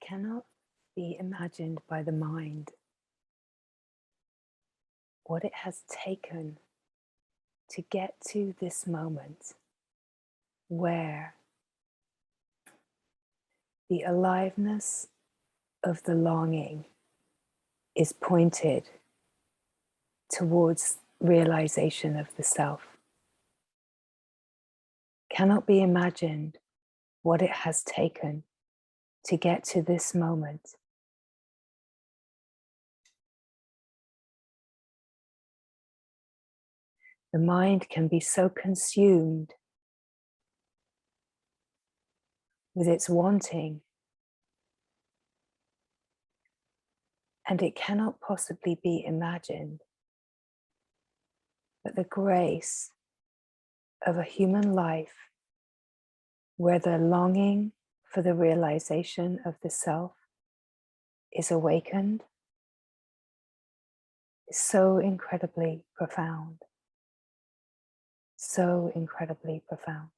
cannot be imagined by the mind what it has taken to get to this moment where the aliveness of the longing is pointed towards realization of the self. Cannot be imagined what it has taken to get to this moment. The mind can be so consumed with its wanting, and it cannot possibly be imagined but the grace of a human life where the longing for the realization of the self is awakened is so incredibly profound. So incredibly profound.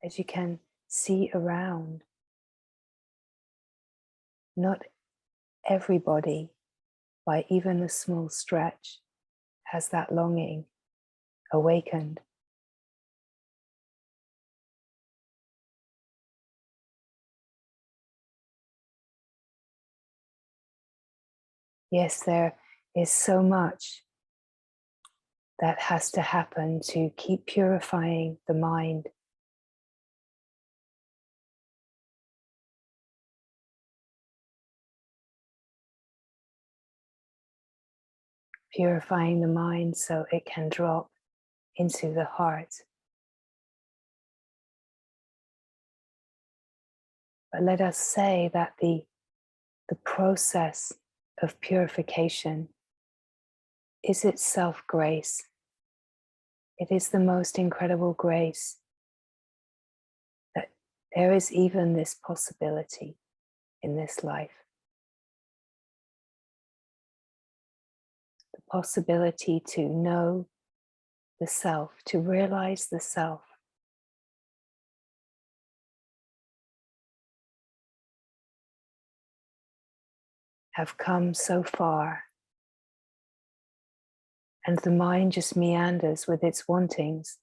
As you can see around, not everybody, by even a small stretch, has that longing awakened. Yes, there is so much that has to happen to keep purifying the mind. Purifying the mind so it can drop into the heart. But let us say that the process of purification is itself grace. It is the most incredible grace that there is even this possibility in this life. The possibility to know the self, to realize the self. Have come so far, and the mind just meanders with its wantings.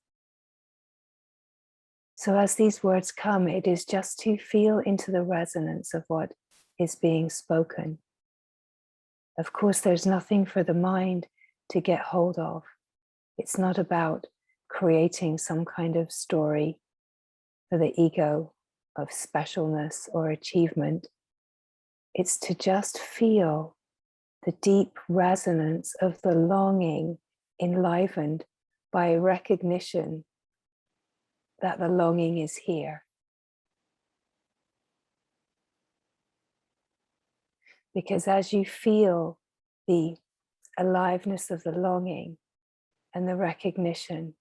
So as these words come, it is just to feel into the resonance of what is being spoken. Of course, there's nothing for the mind to get hold of. It's not about creating some kind of story for the ego of specialness or achievement. It's to just feel the deep resonance of the longing enlivened by recognition that the longing is here. Because as you feel the aliveness of the longing and the recognition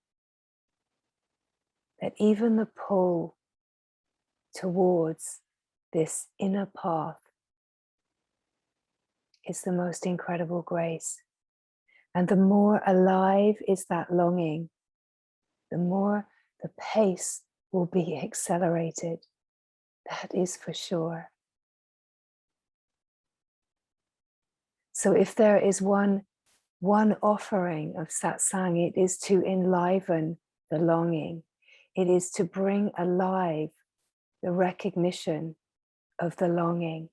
that even the pull towards this inner path is the most incredible grace. And the more alive is that longing, the more the pace will be accelerated. That is for sure. So if there is one offering of satsang, it is to enliven the longing. It is to bring alive the recognition of the longing.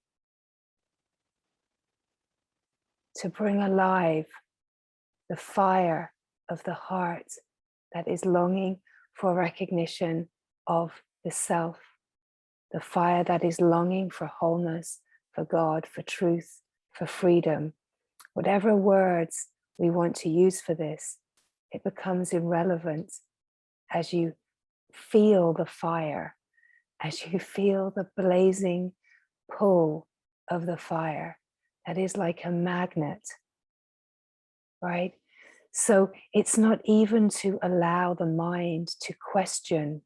To bring alive the fire of the heart that is longing for recognition of the self. The fire that is longing for wholeness, for God, for truth, for freedom. Whatever words we want to use for this, it becomes irrelevant as you feel the fire, as you feel the blazing pull of the fire that is like a magnet, right? So it's not even to allow the mind to question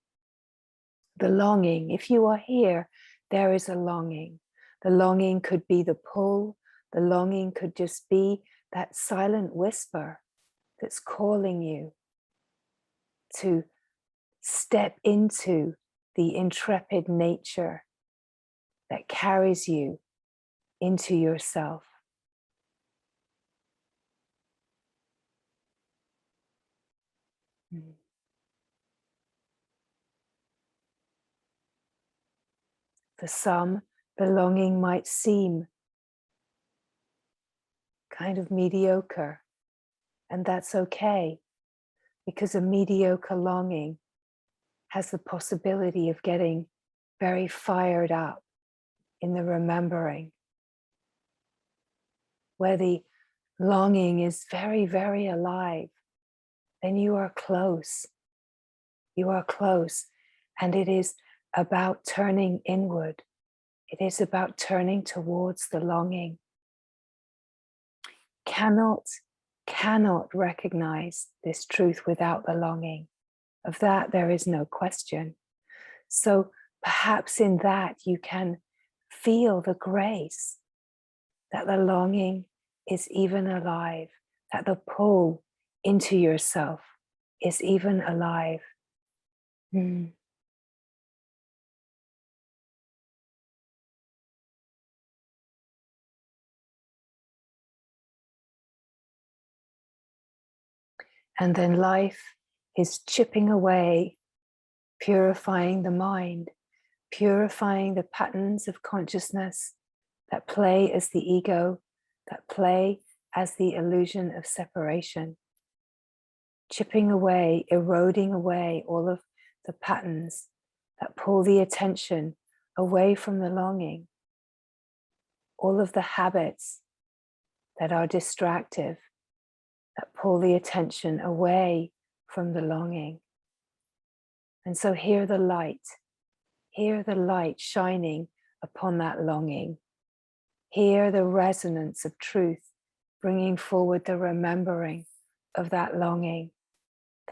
the longing. If you are here, there is a longing. The longing could be the pull. The longing could just be that silent whisper that's calling you to step into the intrepid nature that carries you into yourself. For some, the longing might seem kind of mediocre, and that's okay, because a mediocre longing has the possibility of getting very fired up in the remembering, where the longing is very, very alive. Then you are close. You are close, and it is about turning inward. It is about turning towards the longing. Cannot recognize this truth without the longing. Of that, there is no question. So perhaps in that you can feel the grace that the longing is even alive, that the pull into yourself is even alive. And then life is chipping away, purifying the mind, purifying the patterns of consciousness that play as the ego, that play as the illusion of separation. Chipping away, eroding away all of the patterns that pull the attention away from the longing, all of the habits that are distractive, that pull the attention away from the longing. And so hear the light shining upon that longing. Hear the resonance of truth, bringing forward the remembering of that longing,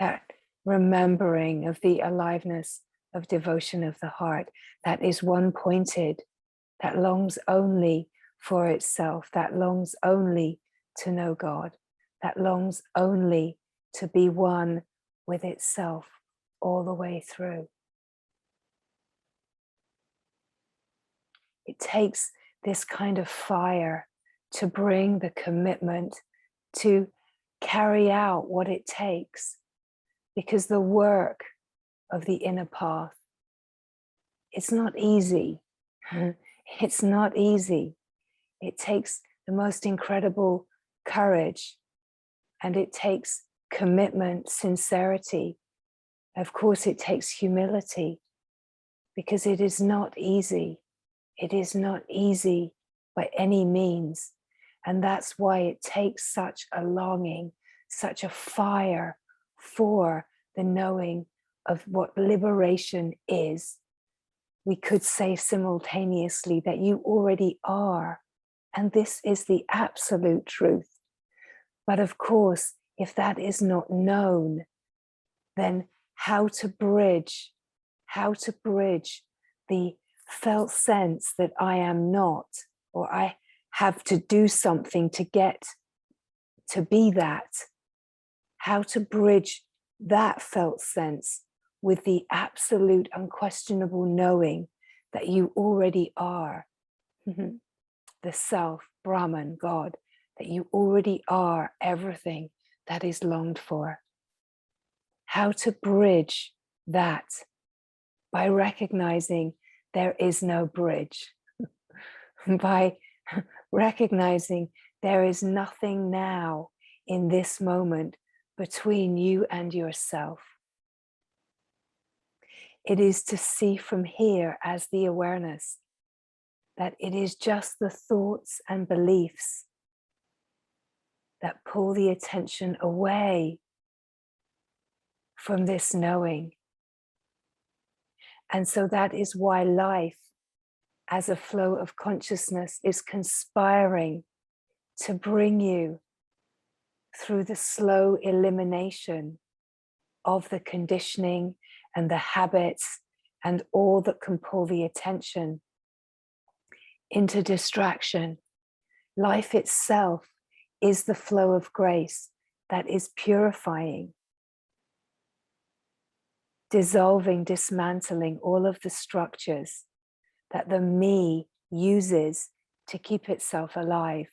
that remembering of the aliveness of devotion of the heart that is one-pointed, that longs only for itself, that longs only to know God, that longs only to be one with itself all the way through. It takes this kind of fire to bring the commitment to carry out what it takes, because the work of the inner path, it's not easy. It's not easy. It takes the most incredible courage, and it takes commitment, sincerity. Of course, it takes humility, because it is not easy. It is not easy by any means. And that's why it takes such a longing, such a fire for the knowing of what liberation is. We could say simultaneously that you already are, and this is the absolute truth. But of course, if that is not known, then how to bridge the felt sense that I am not, or I have to do something to get to be that, how to bridge that felt sense with the absolute unquestionable knowing that you already are the self, Brahman, God, that you already are everything that is longed for. How to bridge that by recognizing there is no bridge, by recognizing there is nothing now in this moment between you and yourself. It is to see from here as the awareness that it is just the thoughts and beliefs that pull the attention away from this knowing. And so that is why life as a flow of consciousness is conspiring to bring you through the slow elimination of the conditioning and the habits and all that can pull the attention into distraction. Life itself is the flow of grace that is purifying. dissolving, dismantling all of the structures that the me uses to keep itself alive.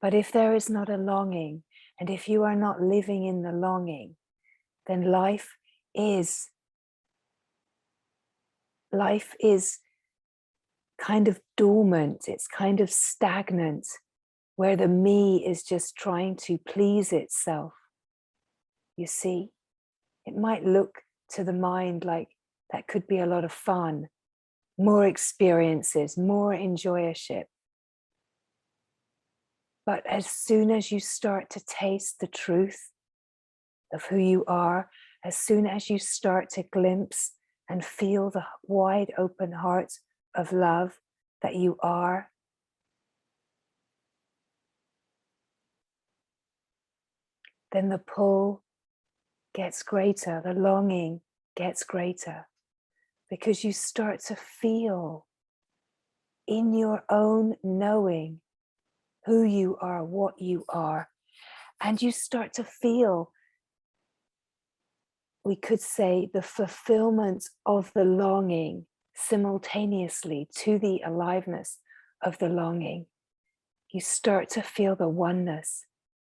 But if there is not a longing, and if you are not living in the longing, then life is kind of dormant, it's kind of stagnant, where the me is just trying to please itself. You see, it might look to the mind like that could be a lot of fun, more experiences, more enjoyership. But as soon as you start to taste the truth of who you are, as soon as you start to glimpse and feel the wide open heart of love that you are, then the pull gets greater, the longing gets greater, because you start to feel in your own knowing who you are, what you are, and you start to feel, we could say, the fulfillment of the longing simultaneously to the aliveness of the longing. You start to feel the oneness.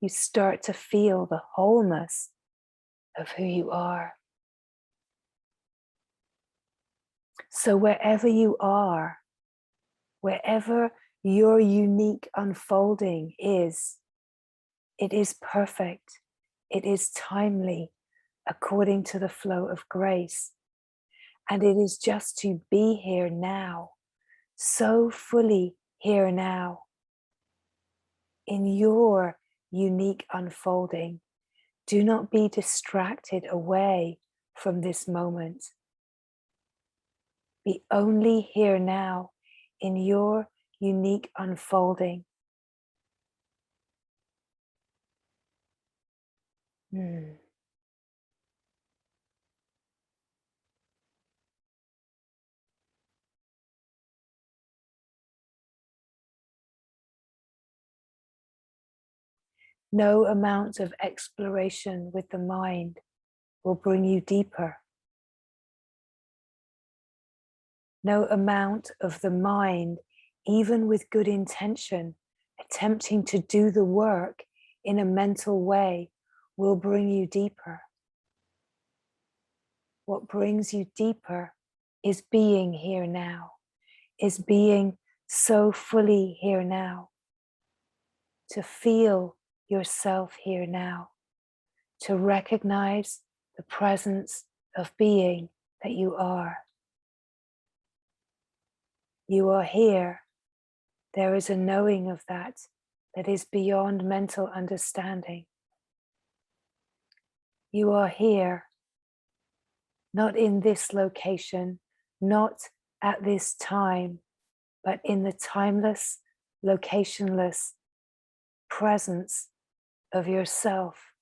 You start to feel the wholeness of who you are. So wherever you are, wherever your unique unfolding is, it is perfect. It is timely, according to the flow of grace. And it is just to be here now, so fully here now, in your unique unfolding. Do not be distracted away from this moment. Be only here now in your unique unfolding. No amount of exploration with the mind will bring you deeper. No amount of the mind, even with good intention, attempting to do the work in a mental way, will bring you deeper. What brings you deeper is being here now, is being so fully here now, to feel yourself here now, to recognize the presence of being that you are. You are here. There is a knowing of that that is beyond mental understanding. You are here, not in this location, not at this time, but in the timeless, locationless presence of yourself.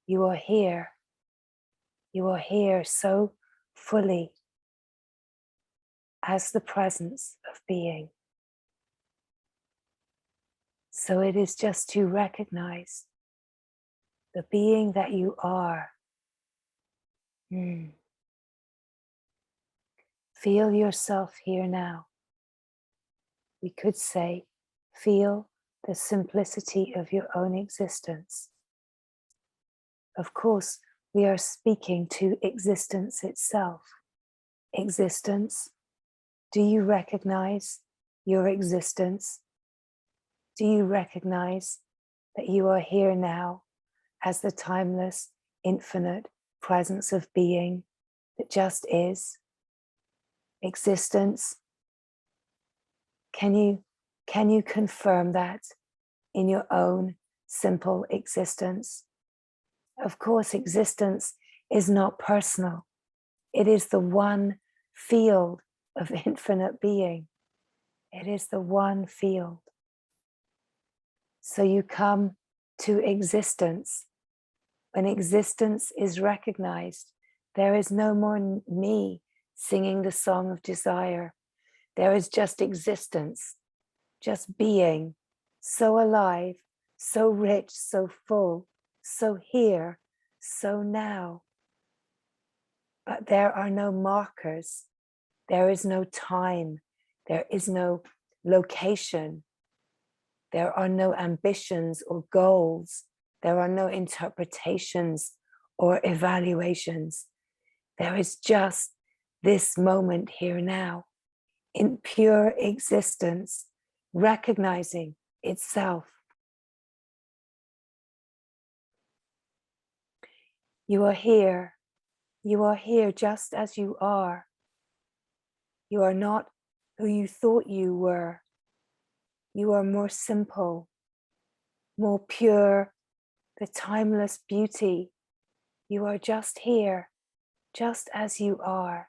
You are here. You are here so fully as the presence of being. So it is just to recognize the being that you are. Feel yourself here now. We could say, feel the simplicity of your own existence. Of course, we are speaking to existence itself. Existence, do you recognize your existence? Do you recognize that you are here now as the timeless, infinite presence of being that just is? Existence, can you confirm that in your own simple existence? Of course, existence is not personal. It is the one field of infinite being. It is the one field. So you come to existence. When existence is recognized, there is no more me singing the song of desire. There is just existence, just being, so alive, so rich, so full, so here, so now. But there are no markers. There is no time. There is no location. There are no ambitions or goals. There are no interpretations or evaluations. There is just this moment here now in pure existence, recognizing itself. You are here. You are here just as you are. You are not who you thought you were. You are more simple, more pure, the timeless beauty. You are just here, just as you are,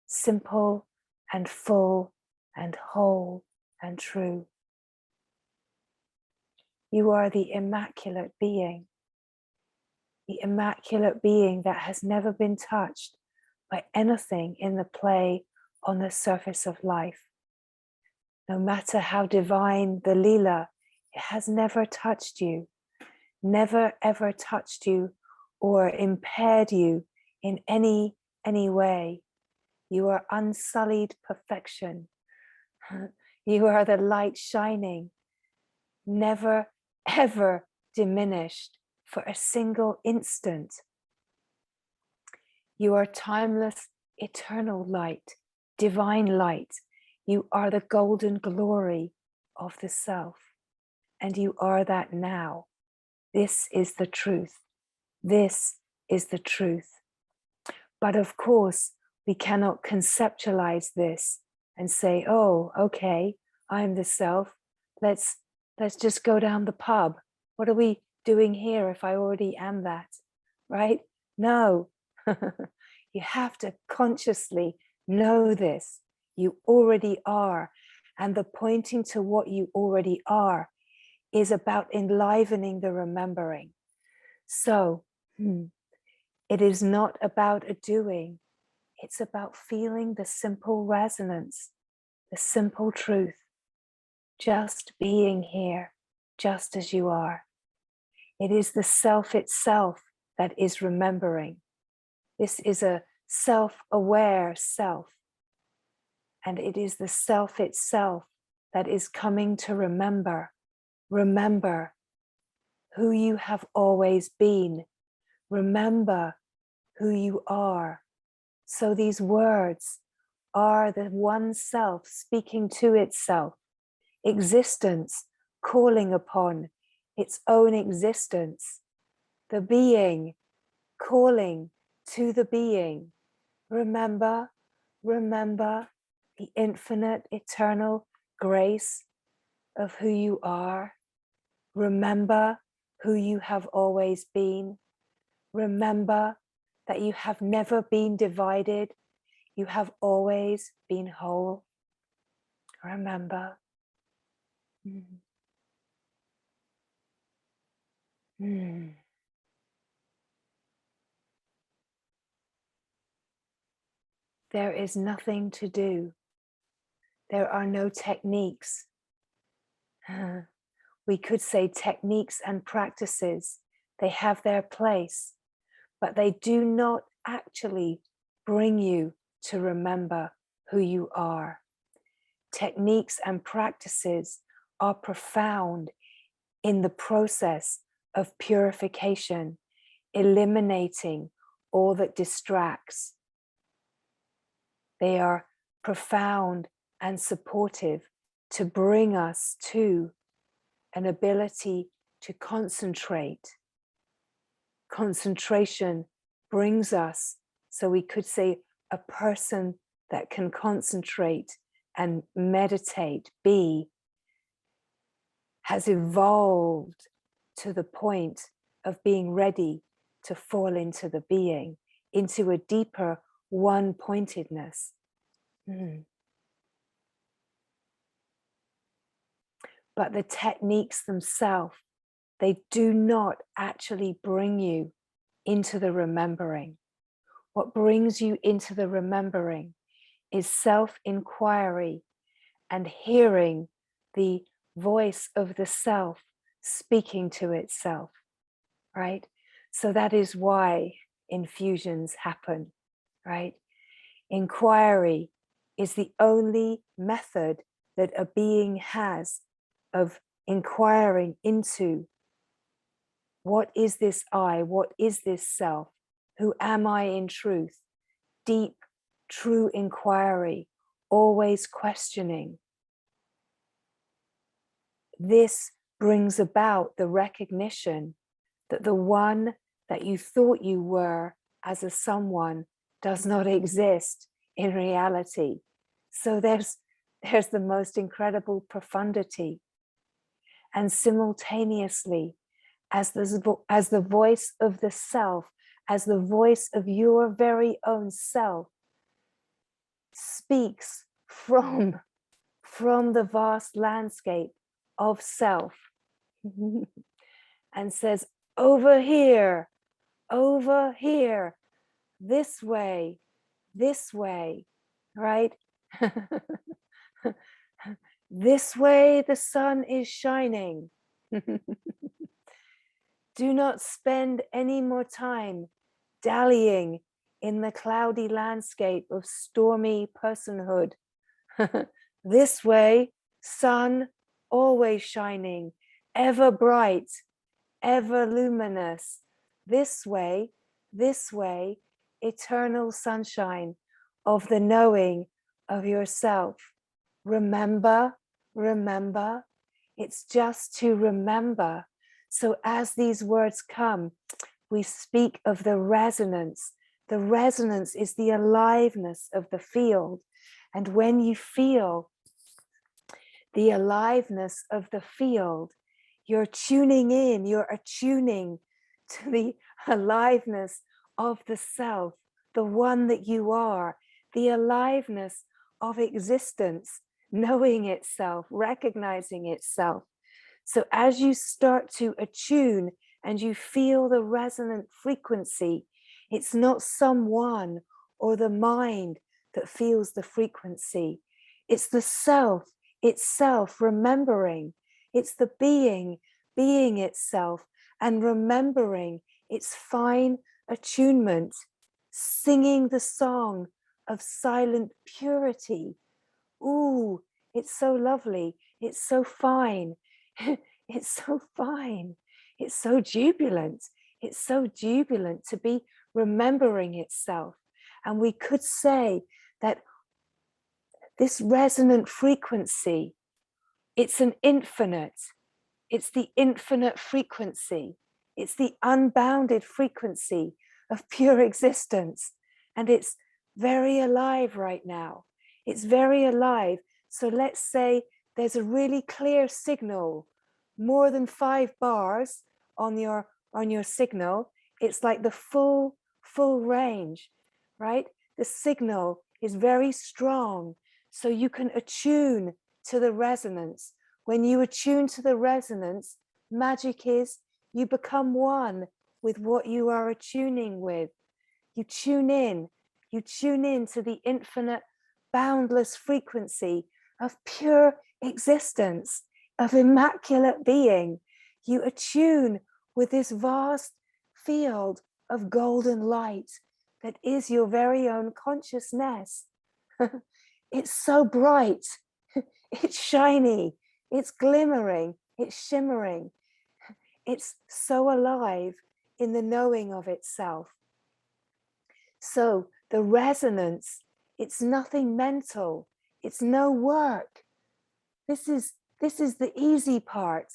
simple and full and whole and true. You are the immaculate being that has never been touched by anything in the play on the surface of life. No matter how divine the Leela, it has never touched you, never ever touched you or impaired you in any way. You are unsullied perfection. You are the light shining, never ever diminished for a single instant. You are timeless, eternal light, divine light. You are the golden glory of the self, and you are that now. This is the truth. This is the truth. But of course, we cannot conceptualize this and say, oh, okay, I'm the self. Let's just go down the pub. What are we doing here if I already am that, right? No, you have to consciously know this. You already are. And the pointing to what you already are is about enlivening the remembering. So it is not about a doing. It's about feeling the simple resonance, the simple truth, just being here, just as you are. It is the self itself that is remembering. This is a self-aware self. And it is the self itself that is coming to remember. Remember who you have always been. Remember who you are. So these words are the one self speaking to itself, existence calling upon its own existence, the being calling to the being. Remember, remember the infinite, eternal grace of who you are. Remember who you have always been. Remember that you have never been divided. You have always been whole. Remember. There is nothing to do. There are no techniques. We could say techniques and practices. They have their place, but they do not actually bring you to remember who you are. Techniques and practices are profound in the process of purification, eliminating all that distracts. They are profound and supportive to bring us to an ability to concentrate. Concentration brings us, so we could say, a person that can concentrate and meditate, has evolved to the point of being ready to fall into the being, into a deeper one-pointedness. But the techniques themselves, they do not actually bring you into the remembering. What brings you into the remembering is self-inquiry and hearing the voice of the self speaking to itself, right? So that is why infusions happen, right? Inquiry is the only method that a being has of inquiring into what is this I, what is this self, who am I in truth? Deep, true inquiry, always questioning. This brings about the recognition that the one that you thought you were as a someone does not exist in reality. So there's the most incredible profundity. And simultaneously, as the voice of the self, as the voice of your very own self, speaks from the vast landscape of self and says, over here, this way, right? This way the sun is shining. Do not spend any more time dallying in the cloudy landscape of stormy personhood. This way, sun always shining, ever bright, ever luminous. This way, eternal sunshine of the knowing of yourself. Remember, it's just to remember. So as these words come, we speak of the resonance. The resonance is the aliveness of the field. And when you feel the aliveness of the field, you're tuning in, you're attuning to the aliveness of the self, the one that you are, the aliveness of existence, knowing itself, recognizing itself. So as you start to attune and you feel the resonant frequency, it's not someone or the mind that feels the frequency. It's the self itself remembering. It's the being itself and remembering its fine attunement, singing the song of silent purity. Ooh, it's so lovely. It's so fine. It's so fine. It's so jubilant. It's so jubilant to be remembering itself. And we could say that this resonant frequency, it's an infinite. It's the infinite frequency. It's the unbounded frequency of pure existence. And it's very alive right now. It's very alive. So let's say there's a really clear signal, more than 5 bars on your signal. It's like the full range, right? The signal is very strong. So you can attune to the resonance. When you attune to the resonance, magic is you become one with what you are attuning with. You tune in to the infinite, boundless frequency of pure existence, of immaculate being. You attune with this vast field of golden light that is your very own consciousness. It's so bright, it's shiny, it's glimmering, it's shimmering. It's so alive in the knowing of itself. So the resonance, it's nothing mental, it's no work. This is the easy part.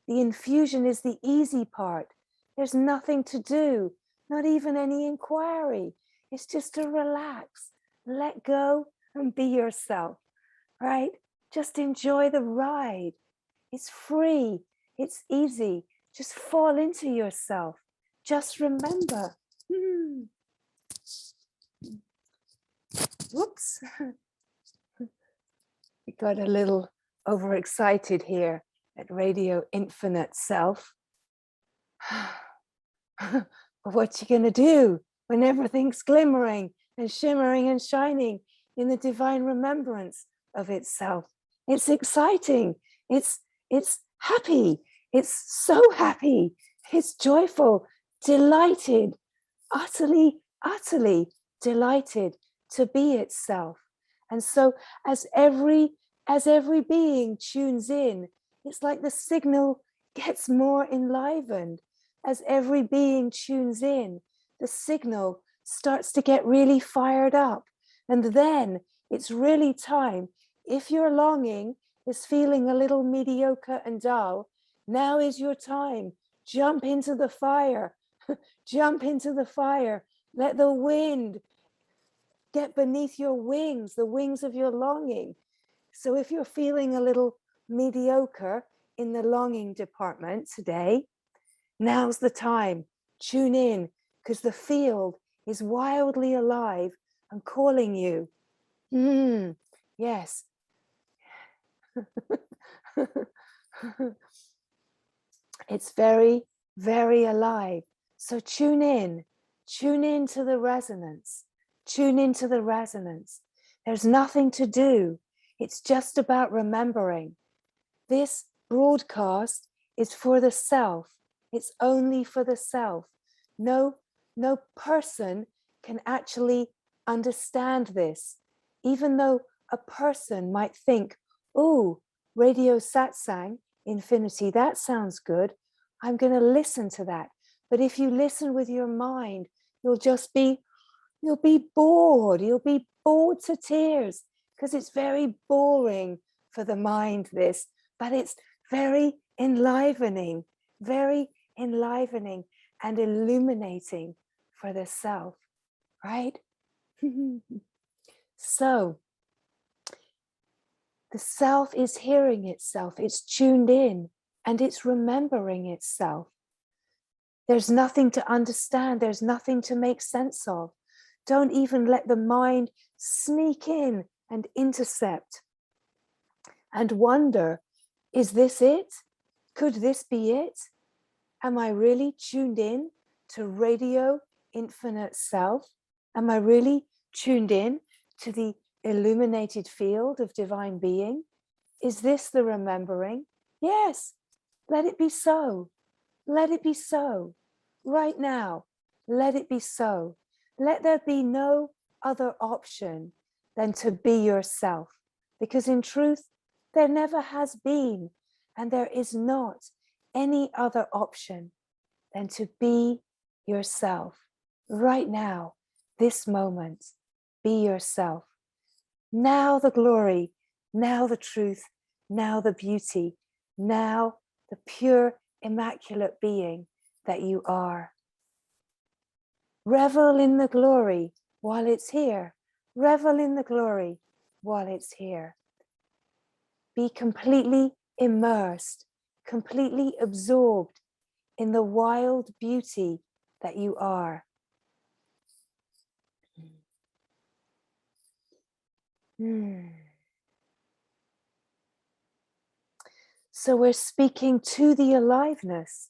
The infusion is the easy part. There's nothing to do, not even any inquiry. It's just to relax, let go and be yourself, right? Just enjoy the ride. It's free, it's easy. Just fall into yourself. Just remember. Whoops. We got a little overexcited here at Radio Infinite Self. What you gonna do when everything's glimmering and shimmering and shining in the divine remembrance of itself? It's exciting. It's happy. It's so happy. It's joyful delighted, utterly, utterly delighted to be itself. And so as every being tunes in, it's like the signal gets more enlivened. As every being tunes in, the signal starts to get really fired up. And then it's really time. If your longing is feeling a little mediocre and dull, now is your time. Jump into the fire. Jump into the fire. Let the wind get beneath your wings, the wings of your longing. So if you're feeling a little mediocre in the longing department today, now's the time. Tune in, because the field is wildly alive and calling you. Yes. It's very, very alive. So tune in to the resonance. Tune into the resonance. There's nothing to do. It's just about remembering. This broadcast is for the self. It's only for the self. No person can actually understand this, even though a person might think, oh, radio satsang, infinity, that sounds good. I'm going to listen to that. But if you listen with your mind, you'll be bored. You'll be bored to tears, because it's very boring for the mind, this, but it's very enlivening and illuminating for the self, right? So the self is hearing itself, it's tuned in, and it's remembering itself. There's nothing to understand, there's nothing to make sense of. Don't even let the mind sneak in and intercept and wonder, is this it? Could this be it? Am I really tuned in to Radio Infinite Self? Am I really tuned in to the illuminated field of divine being? Is this the remembering? Yes, let it be so. Let it be so. Right now, let it be so. Let there be no other option than to be yourself. Because in truth, there never has been, and there is not any other option than to be yourself. Right now, this moment, be yourself. Now the glory, now the truth, now the beauty, now the pure, immaculate being that you are. Revel in the glory while it's here. Revel in the glory while it's here. Be completely immersed, completely absorbed in the wild beauty that you are. So we're speaking to the aliveness.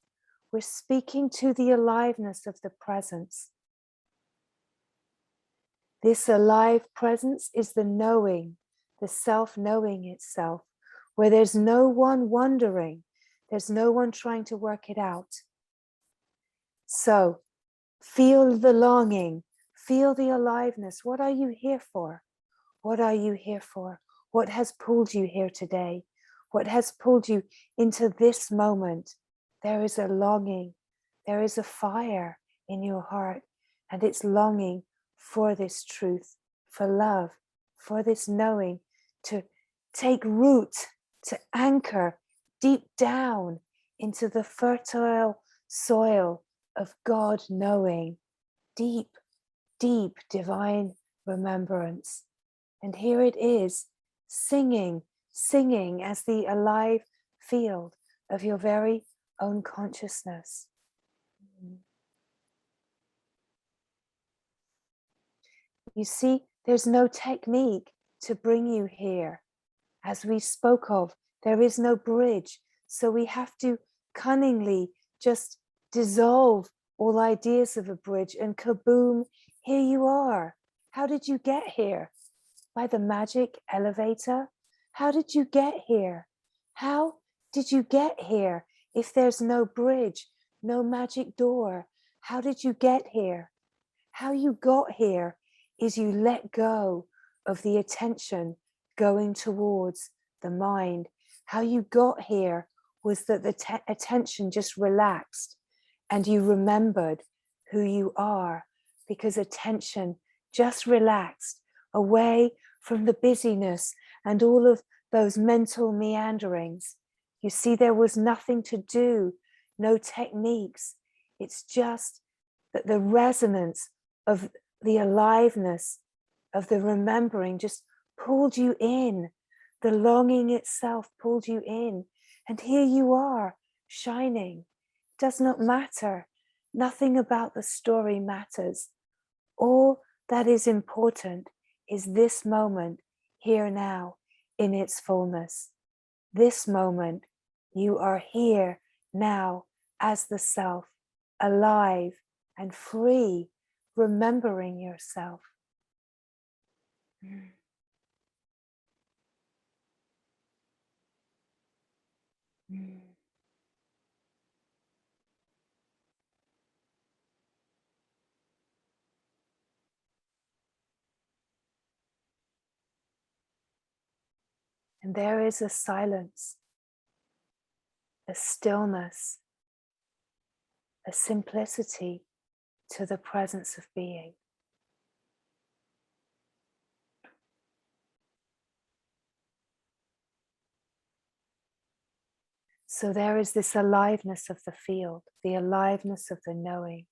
We're speaking to the aliveness of the presence. This alive presence is the knowing, the self-knowing itself, where there's no one wondering, there's no one trying to work it out. So feel the longing, feel the aliveness. What are you here for? What are you here for? What has pulled you here today? What has pulled you into this moment? There is a longing, there is a fire in your heart, and it's longing for this truth, for love, for this knowing, to take root, to anchor deep down into the fertile soil of God knowing, deep, deep divine remembrance. And here it is, singing as the alive field of your very own consciousness. You see, there's no technique to bring you here. As we spoke of, there is no bridge. So we have to cunningly just dissolve all ideas of a bridge, and kaboom, here you are. How did you get here? By the magic elevator? How did you get here? How did you get here if there's no bridge, no magic door? How did you get here? How you got here is you let go of the attention going towards the mind. How you got here was that the attention just relaxed and you remembered who you are, because attention just relaxed away from the busyness and all of those mental meanderings. You see, there was nothing to do, no techniques. It's just that the resonance of the aliveness of the remembering just pulled you in. The longing itself pulled you in. And here you are, shining. Does not matter. Nothing about the story matters. All that is important is this moment, here now, in its fullness. This moment, you are here now as the self, alive and free, remembering yourself. And there is a silence, a stillness, a simplicity to the presence of being. So there is this aliveness of the field, the aliveness of the knowing.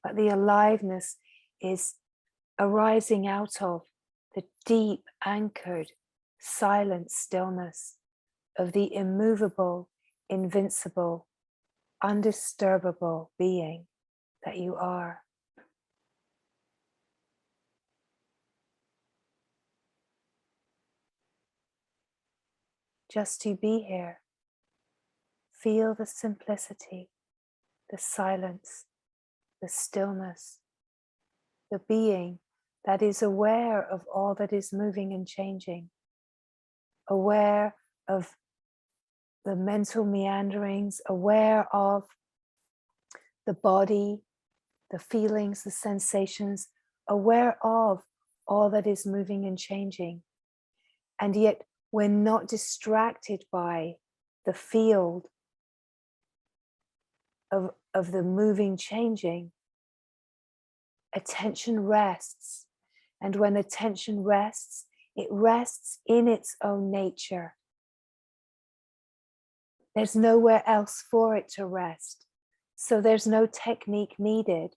But the aliveness is arising out of the deep anchored, silent stillness of the immovable, invincible, undisturbable being that you are. Just to be here, feel the simplicity, the silence, the stillness, the being that is aware of all that is moving and changing, aware of the mental meanderings, aware of the body, the feelings, the sensations, aware of all that is moving and changing. And yet we're not distracted by the field of the moving, changing. Attention rests. And when attention rests, it rests in its own nature. There's nowhere else for it to rest. So there's no technique needed.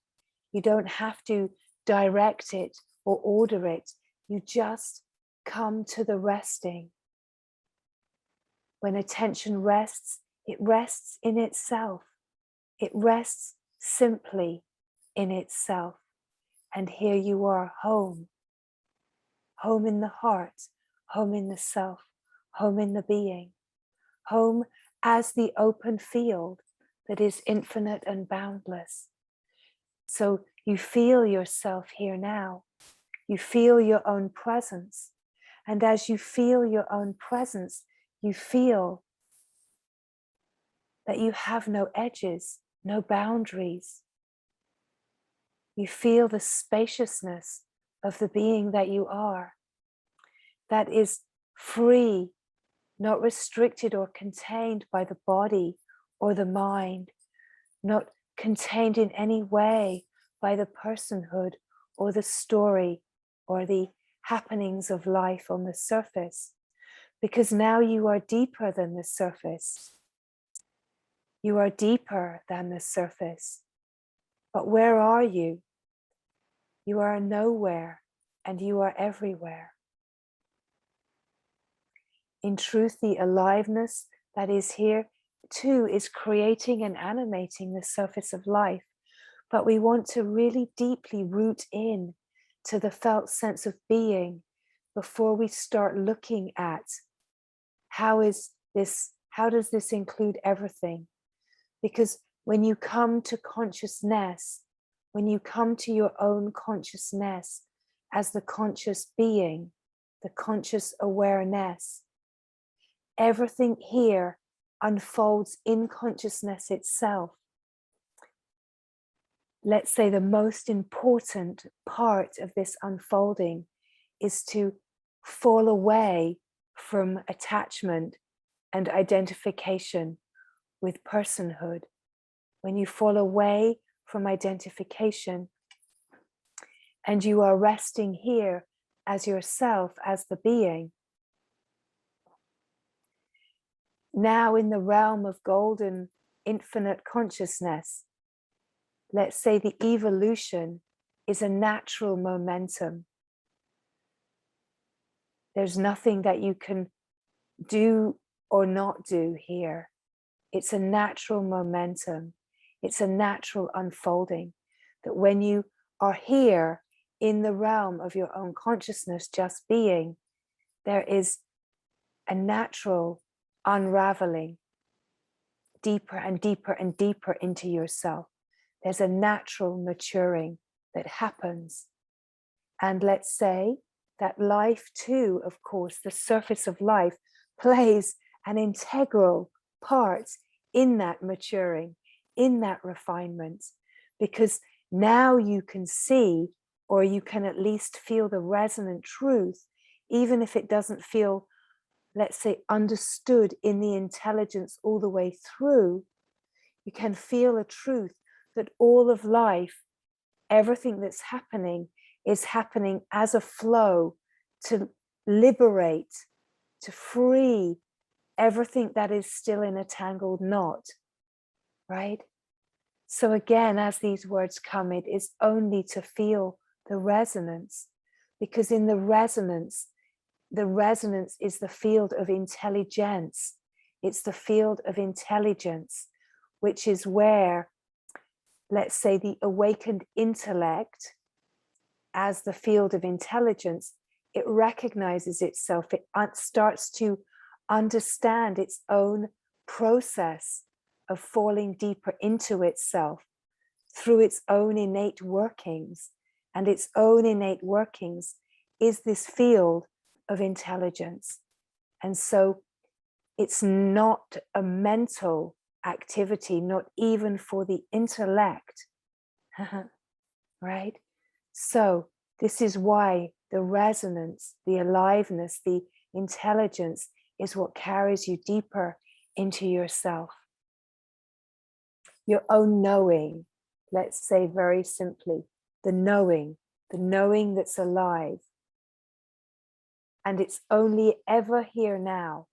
You don't have to direct it or order it. You just come to the resting. When attention rests, it rests in itself. It rests simply in itself. And here you are, home. Home in the heart, home in the self, home in the being. Home as the open field that is infinite and boundless. So you feel yourself here now. You feel your own presence. And as you feel your own presence, you feel that you have no edges, no boundaries. You feel the spaciousness of the being that you are, that is free, not restricted or contained by the body or the mind, not contained in any way by the personhood or the story or the happenings of life on the surface, because now you are deeper than the surface. You are deeper than the surface. But where are you? You are nowhere and you are everywhere. In truth, the aliveness that is here too is creating and animating the surface of life. But we want to really deeply root in to the felt sense of being before we start looking at how does this include everything? Because when you come to consciousness, when you come to your own consciousness as the conscious being, the conscious awareness, everything here unfolds in consciousness itself. let's say the most important part of this unfolding is to fall away from attachment and identification with personhood. When you fall away from identification and you are resting here as yourself, as the being, now in the realm of golden infinite consciousness, let's say the evolution is a natural momentum. There's nothing that you can do or not do here. It's a natural momentum. It's a natural unfolding that when you are here in the realm of your own consciousness, just being, there is a natural unraveling deeper and deeper and deeper into yourself. There's a natural maturing that happens. And let's say that life too, of course, the surface of life plays an integral part in that maturing, in that refinement, because now you can see, or you can at least feel the resonant truth, even if it doesn't feel, let's say, understood in the intelligence all the way through. You can feel a truth that all of life, everything that's happening, is happening as a flow to liberate, to free everything that is still in a tangled knot, right? So again, as these words come, it is only to feel the resonance, because in the resonance is the field of intelligence. It's the field of intelligence, which is where, let's say, the awakened intellect, as the field of intelligence, it recognizes itself, it starts to understand its own process of falling deeper into itself through its own innate workings. And its own innate workings is this field of intelligence. And so it's not a mental activity, not even for the intellect, right? So this is why the resonance, the aliveness, the intelligence is what carries you deeper into yourself. Your own knowing, let's say very simply, the knowing that's alive. And it's only ever here now,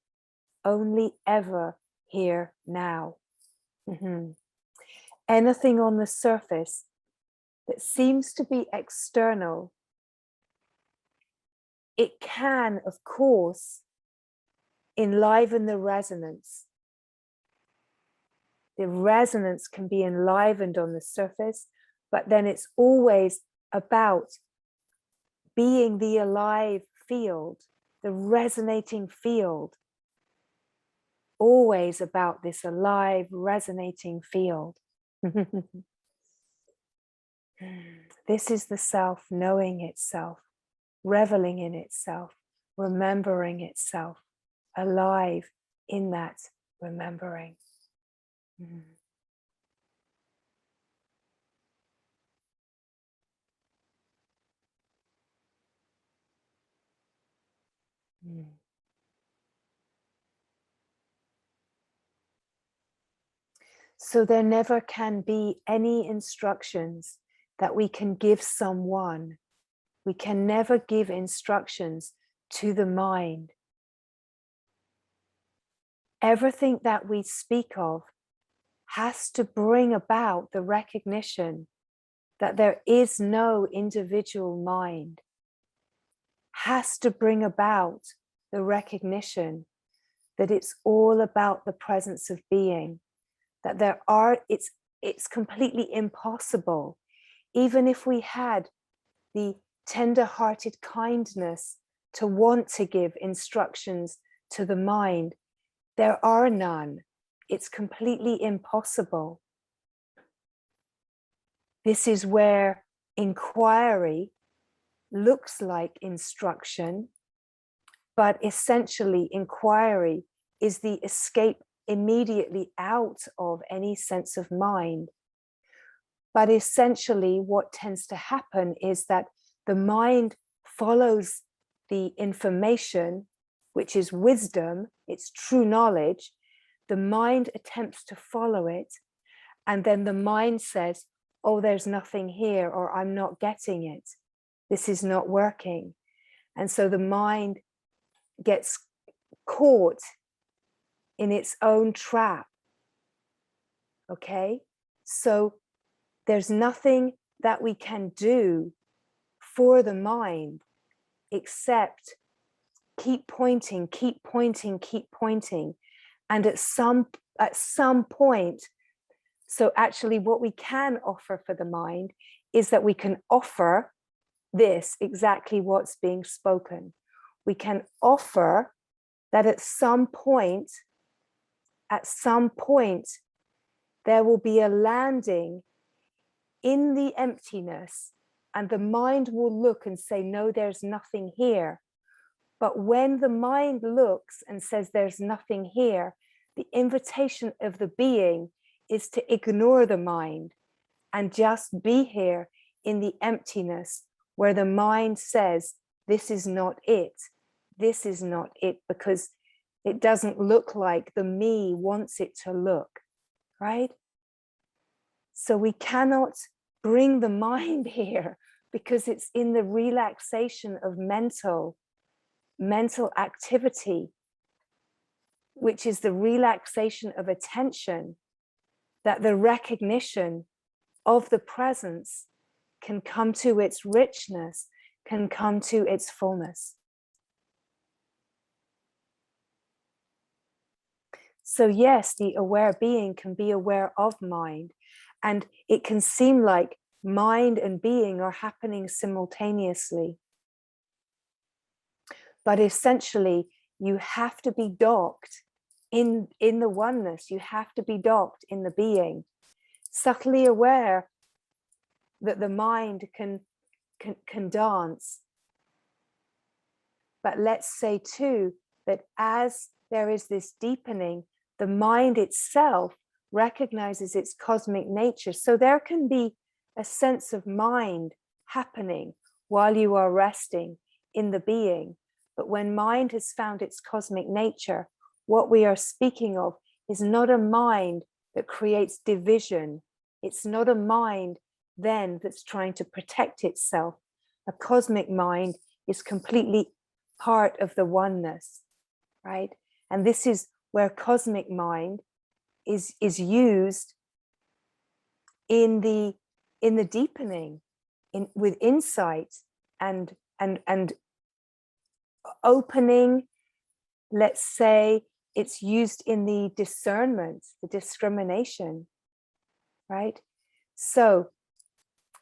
only ever here now. Anything on the surface that seems to be external, it can, of course, enliven the resonance. The resonance can be enlivened on the surface, but then it's always about being the alive field, the resonating field. Always about this alive, resonating field. This is the self knowing itself, reveling in itself, remembering itself, alive in that remembering. So there never can be any instructions that we can give someone. We can never give instructions to the mind. Everything that we speak of has to bring about the recognition that there is no individual mind, has to bring about the recognition that it's all about the presence of being, that it's completely impossible, even if we had the tender-hearted kindness to want to give instructions to the mind, there are none. It's completely impossible. This is where inquiry looks like instruction, but essentially inquiry is the escape immediately out of any sense of mind. But essentially what tends to happen is that the mind follows the information, which is wisdom, it's true knowledge. The mind attempts to follow it, and then the mind says, oh, there's nothing here, or I'm not getting it. This is not working. And so the mind gets caught in its own trap. Okay? So there's nothing that we can do for the mind except keep pointing, keep pointing, keep pointing. And at some point, so actually what we can offer for the mind is that we can offer this, exactly what's being spoken. We can offer that at some point, there will be a landing in the emptiness, and the mind will look and say, no, there's nothing here. But when the mind looks and says there's nothing here, the invitation of the being is to ignore the mind and just be here in the emptiness, where the mind says, this is not it. This is not it, because it doesn't look like the me wants it to look, right? So we cannot bring the mind here because it's in the relaxation of mental activity, which is the relaxation of attention, that the recognition of the presence can come to its richness, can come to its fullness. So yes, the aware being can be aware of mind, and it can seem like mind and being are happening simultaneously. But essentially, you have to be docked in the oneness. You have to be docked in the being, subtly aware that the mind can dance. But let's say too, that as there is this deepening, the mind itself recognizes its cosmic nature. So there can be a sense of mind happening while you are resting in the being. But when mind has found its cosmic nature, what we are speaking of is not a mind that creates division. It's not a mind then that's trying to protect itself. A cosmic mind is completely part of the oneness, right? And this is where cosmic mind is used in the deepening, with insight and opening. Let's say it's used in the discernment, the discrimination, right? So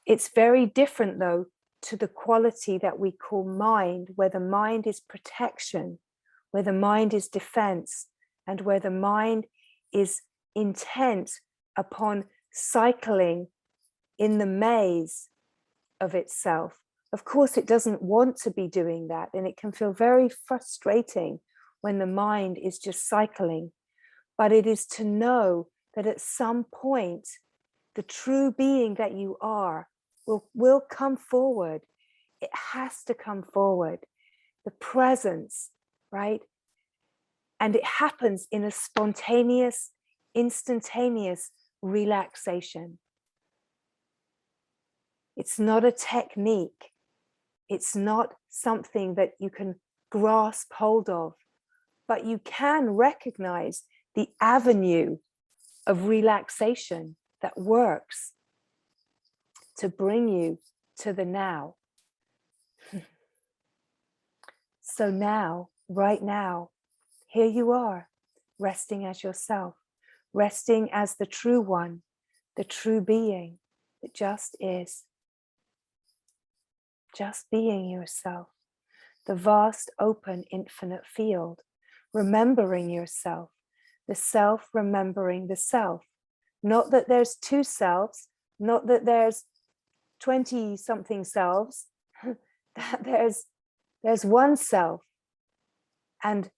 it's very different though to the quality that we call mind, where the mind is protection, where the mind is defense, and where the mind is intent upon cycling in the maze of itself. Of course, it doesn't want to be doing that, and it can feel very frustrating when the mind is just cycling. But it is to know that at some point, the true being that you are will come forward. It has to come forward. The presence, right? And it happens in a spontaneous, instantaneous relaxation. It's not a technique. It's not something that you can grasp hold of, but you can recognize the avenue of relaxation that works to bring you to the now. So now, right now, here you are, resting as yourself, resting as the true one, the true being that just is. Just being yourself, the vast, open, infinite field, remembering yourself, the self remembering the self. Not that there's two selves, not that there's 20 something selves, that there's one self, and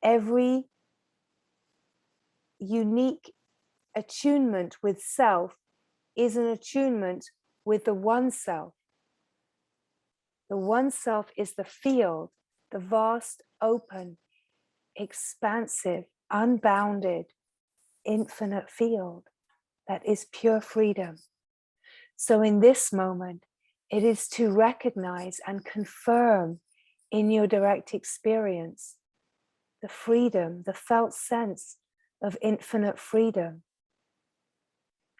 every unique attunement with self is an attunement with the one self. The one self is the field, the vast, open, expansive, unbounded, infinite field that is pure freedom. So in this moment, it is to recognize and confirm in your direct experience the freedom, the felt sense of infinite freedom.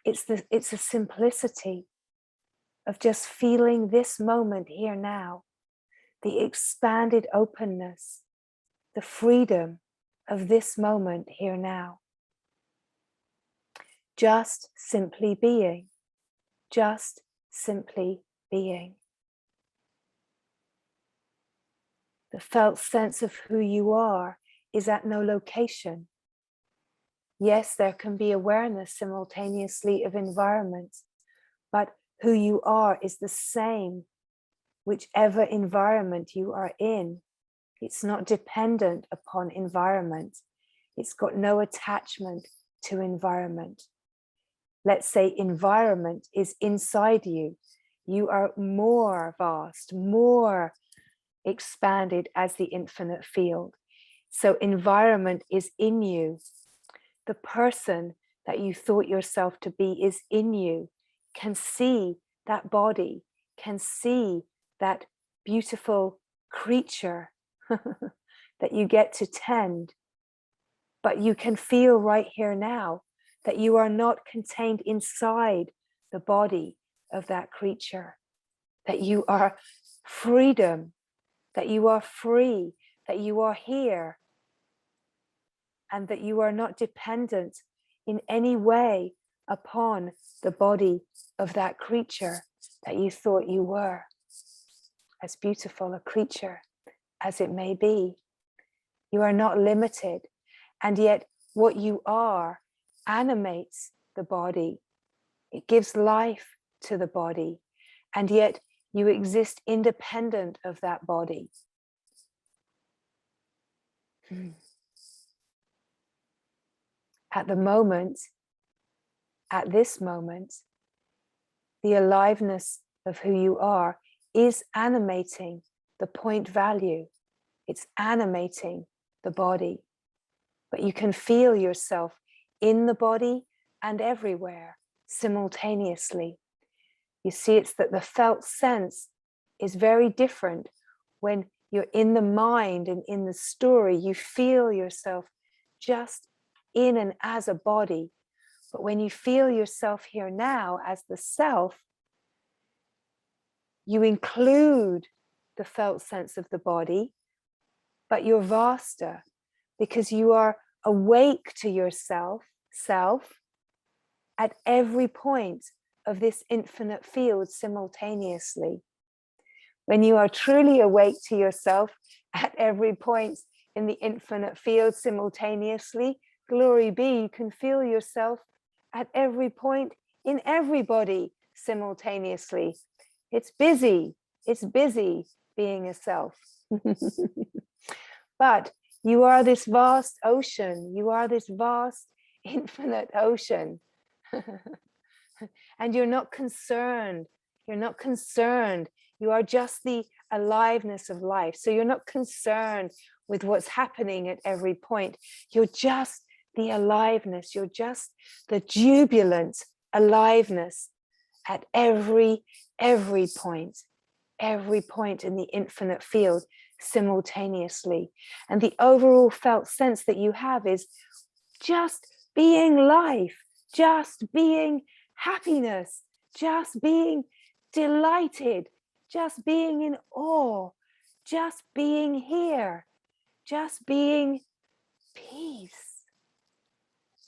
It's a simplicity of just feeling this moment here now, the expanded openness, the freedom of this moment here now. Just simply being, just simply being. The felt sense of who you are is at no location. Yes, there can be awareness simultaneously of environments, but who you are is the same, whichever environment you are in. It's not dependent upon environment. It's got no attachment to environment. Let's say environment is inside you. You are more vast, more expanded as the infinite field. So environment is in you. The person that you thought yourself to be is in you, can see that body, can see that beautiful creature that you get to tend. But you can feel right here now that you are not contained inside the body of that creature, that you are freedom, that you are free, that you are here, and that you are not dependent in any way upon the body of that creature that you thought you were. As beautiful a creature as it may be, you are not limited, and yet what you are animates the body. It gives life to the body, and yet you exist independent of that body. At the moment, at this moment, the aliveness of who you are is animating the point value. It's animating the body. But you can feel yourself in the body and everywhere simultaneously. You see, it's that the felt sense is very different when you're in the mind and in the story. You feel yourself just in and as a body. But when you feel yourself here now as the self, you include the felt sense of the body, but you're vaster because you are awake to yourself, self, at every point of this infinite field simultaneously. When you are truly awake to yourself at every point in the infinite field simultaneously, glory be, you can feel yourself at every point in everybody simultaneously. It's busy being a self. But you are this vast ocean, you are this vast infinite ocean. And you're not concerned, you are just the aliveness of life. So you're not concerned with what's happening at every point. You're just the aliveness, you're just the jubilant aliveness at every point in the infinite field simultaneously. And the overall felt sense that you have is just being life, just being happiness, just being delighted, just being in awe, just being here, just being peace,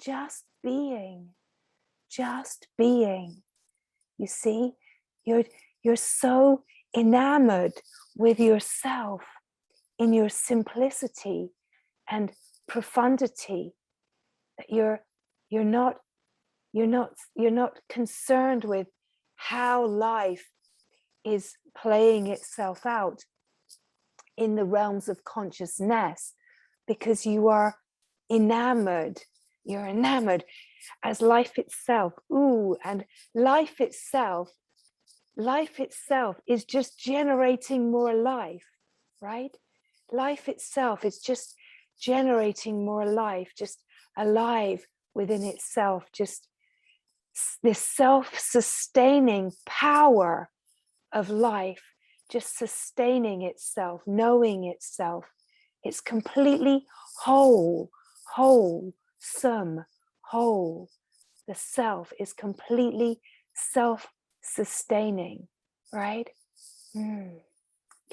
just being. You see, you're so enamored with yourself in your simplicity and profundity that you're not concerned with how life is playing itself out in the realms of consciousness, because you are enamored. You're enamored. as life itself. Ooh, and life itself is just generating more life, right? Life itself is just generating more life, just alive within itself, just this self-sustaining power of life, just sustaining itself, knowing itself. It's completely whole, wholesome, whole. The self is completely self-sustaining, right? Can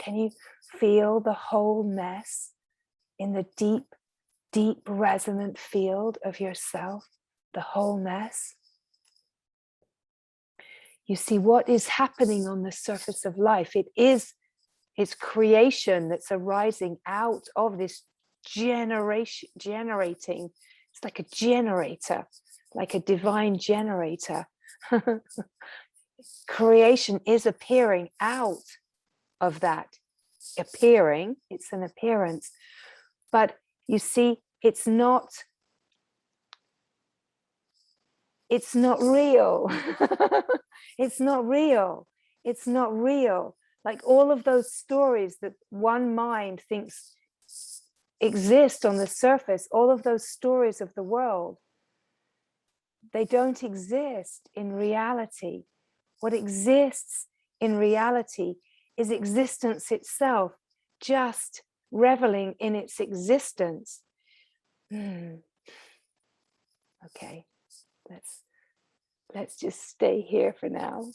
you feel the wholeness in the deep, deep resonant field of yourself? The wholeness. You see what is happening on the surface of life. It's creation that's arising out of this generating. It's like a generator, like a divine generator. Creation is appearing out of that. Appearing, it's an appearance. But you see, it's not real. It's not real. It's not real. Like all of those stories that one mind thinks exist on the surface, all of those stories of the world, they don't exist in reality. What exists in reality is existence itself, just reveling in its existence. Okay, let's just stay here for now.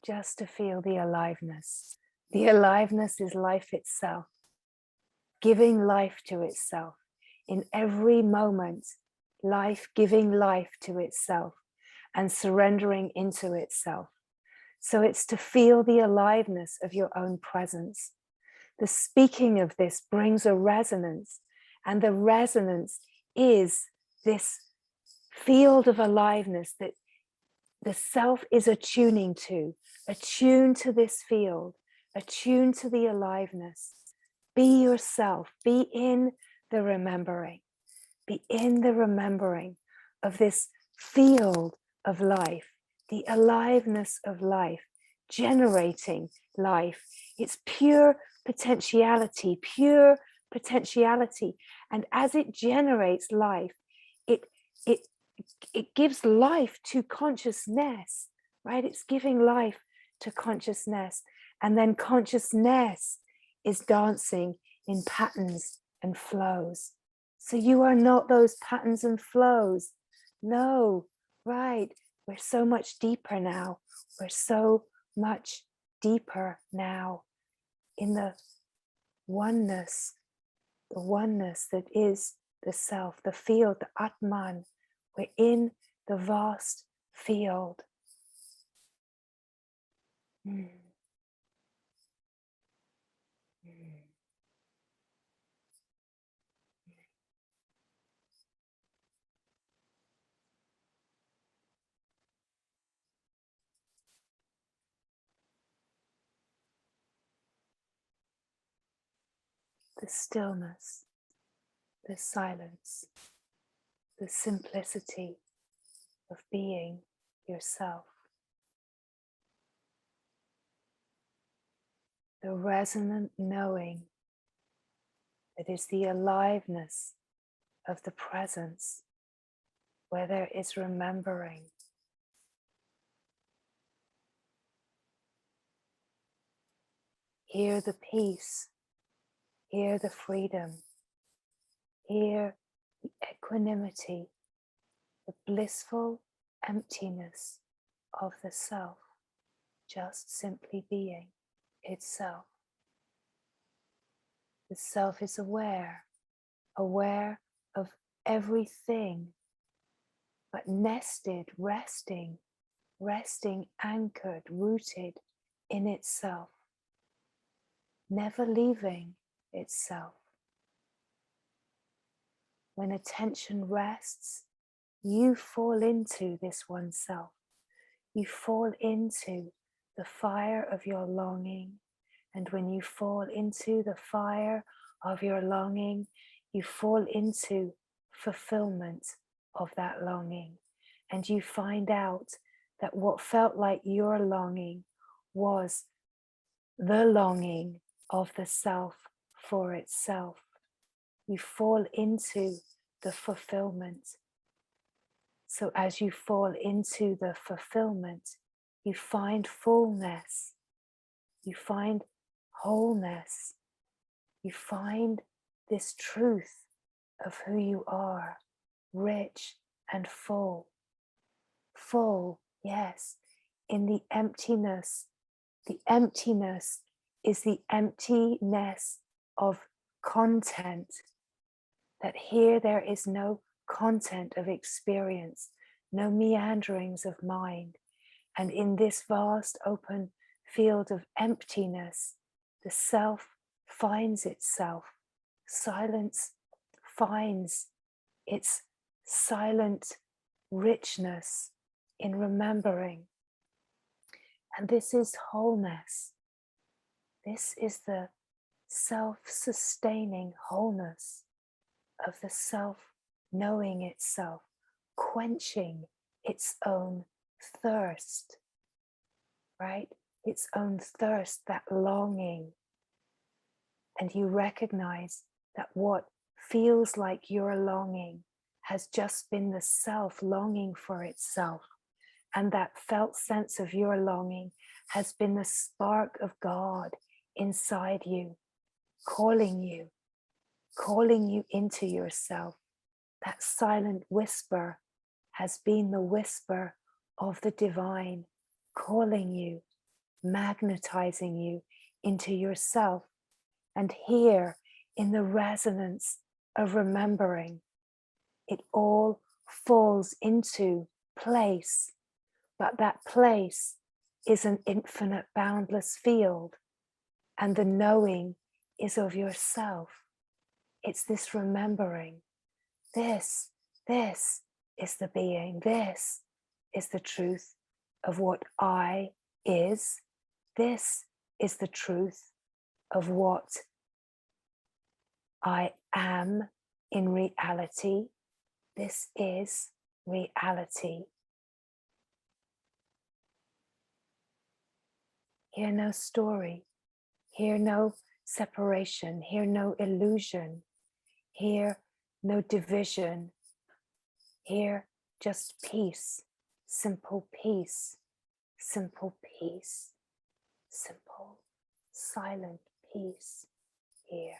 Just to feel the aliveness. The aliveness is life itself, giving life to itself. In every moment, life giving life to itself and surrendering into itself. So it's to feel the aliveness of your own presence. The speaking of this brings a resonance, and the resonance is this field of aliveness that the self is attuned to this field, attuned to the aliveness. Be yourself, be in the remembering of this field of life, the aliveness of life, generating life. It's pure potentiality. And as it generates life, it gives life to consciousness, right? It's giving life to consciousness. And then consciousness is dancing in patterns and flows. So you are not those patterns and flows. No, right? We're so much deeper now. We're so much deeper now in the oneness that is the self, the field, the Atman. We're in the vast field. The stillness, the silence, the simplicity of being yourself. The resonant knowing that is the aliveness of the presence, where there is remembering. Hear the peace, hear the freedom, hear the equanimity, the blissful emptiness of the self, just simply being itself. The self is aware of everything, but nested, resting, anchored, rooted in itself, never leaving itself. When attention rests, you fall into this one self. You fall into the fire of your longing. And when you fall into the fire of your longing, you fall into fulfillment of that longing. And you find out that what felt like your longing was the longing of the self for itself. You fall into the fulfillment. So as you fall into the fulfillment, you find fullness, you find wholeness, you find this truth of who you are, rich and full. Full, yes, in the emptiness. The emptiness is the emptiness of content. That here there is no content of experience, no meanderings of mind. And in this vast open field of emptiness, the self finds itself. Silence finds its silent richness in remembering. And this is wholeness. This is the self-sustaining wholeness of the self knowing itself, quenching its own thirst, right? Its own thirst, that longing. And you recognize that what feels like your longing has just been the self longing for itself. And that felt sense of your longing has been the spark of God inside you, calling you into yourself. That silent whisper has been the whisper of the divine, calling you, magnetizing you into yourself. And here, in the resonance of remembering, it all falls into place. But that place is an infinite, boundless field. And the knowing is of yourself. It's this remembering. This is the being. This is the truth of what I is. This is the truth of what I am in reality. This is reality. Hear no story. Hear no separation. Hear no illusion. Hear no division. Hear just peace. Simple peace. Simple peace. Simple, silent peace. Here.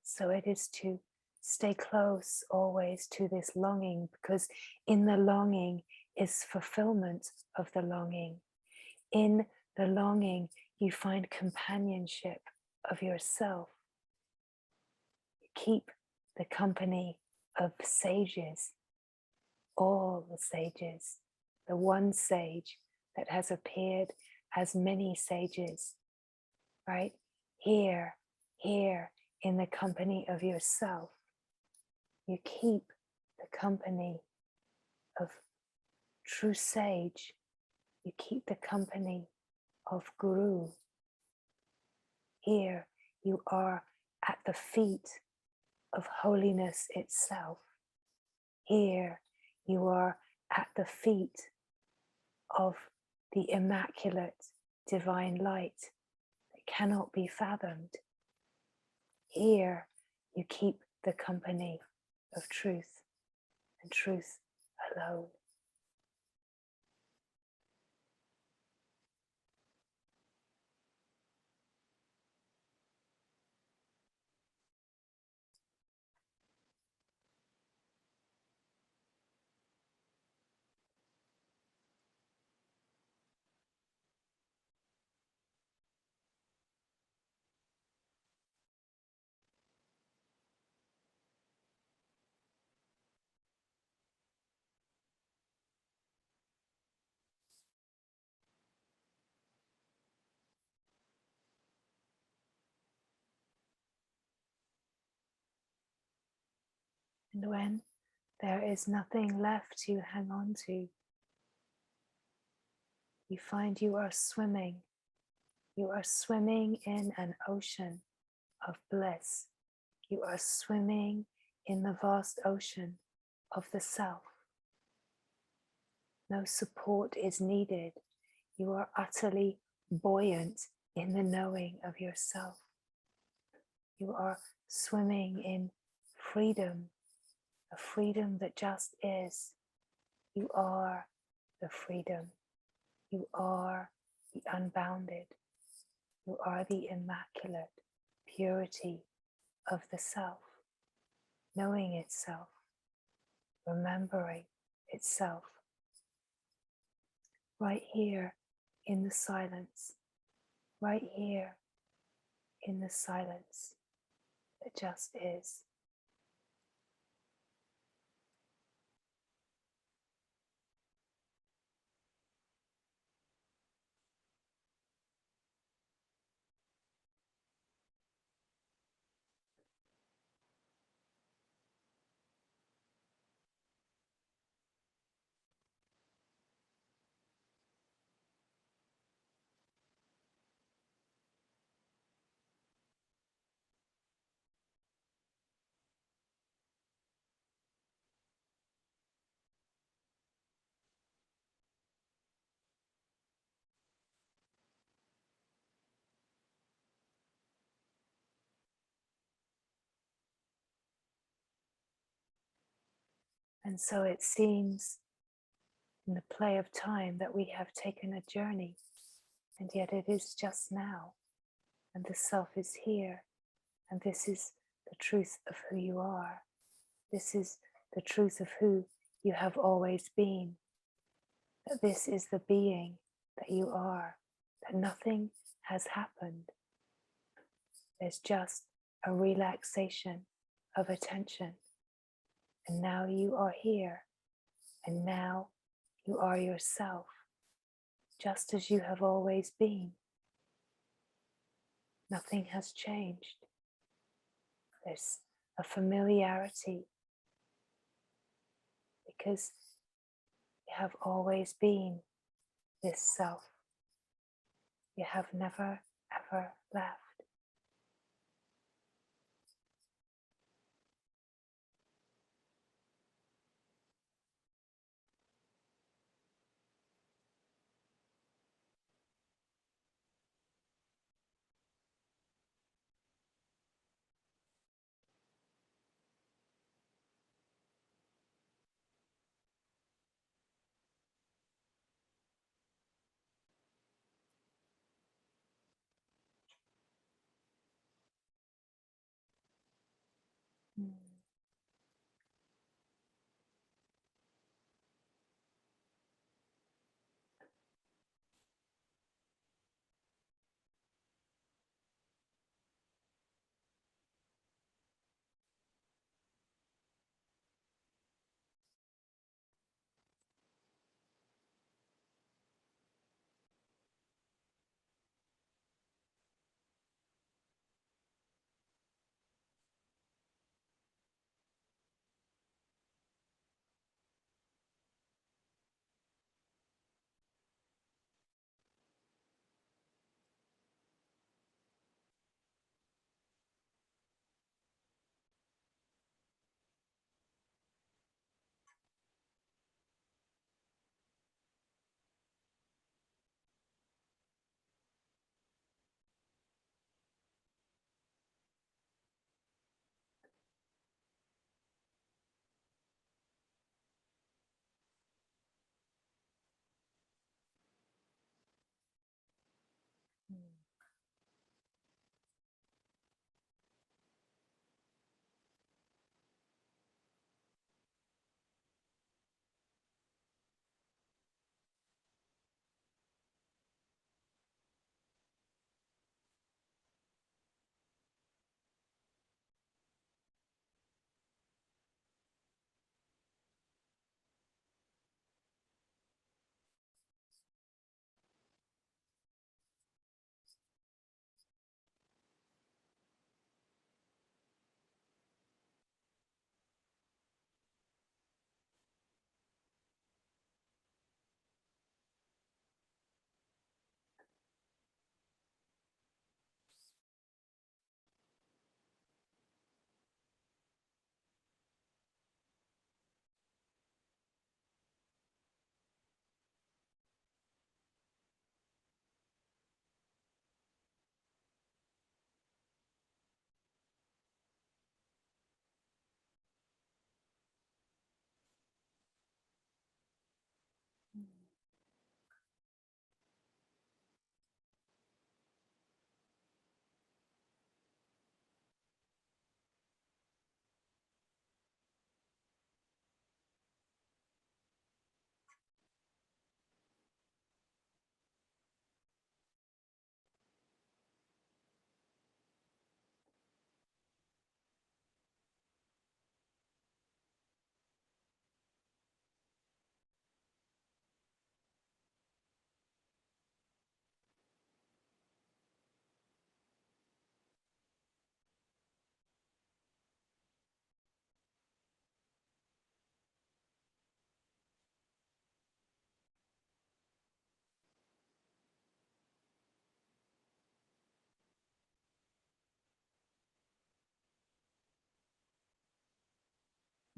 So it is to stay close always to this longing, because in the longing is fulfillment of the longing. In the longing, you find companionship of yourself. You keep the company of sages, all the sages, the one sage that has appeared as many sages, right? Here in the company of yourself, you keep the company of true sage. You keep the company of Guru. Here you are at the feet of holiness itself. Here you are at the feet of the immaculate divine light that cannot be fathomed. Here you keep the company of truth, and truth alone. And when there is nothing left to hang on to, you find you are swimming. You are swimming in an ocean of bliss. You are swimming in the vast ocean of the self. No support is needed. You are utterly buoyant in the knowing of yourself. You are swimming in freedom, a freedom that just is. You are the freedom. You are the unbounded. You are the immaculate purity of the self, knowing itself, remembering itself. Right here in the silence, right here in the silence that just is. And so it seems in the play of time that we have taken a journey, and yet it is just now, and the self is here, and this is the truth of who you are. This is the truth of who you have always been, that this is the being that you are, that nothing has happened. There's just a relaxation of attention. And now you are here, and now you are yourself, just as you have always been. Nothing has changed. There's a familiarity because you have always been this self. You have never, ever left.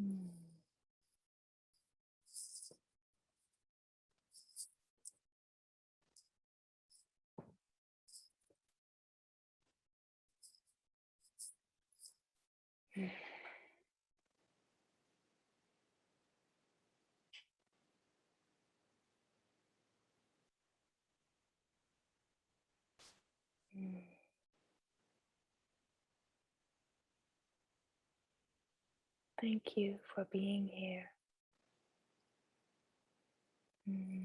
Mm. Mm. Thank you for being here. Mm.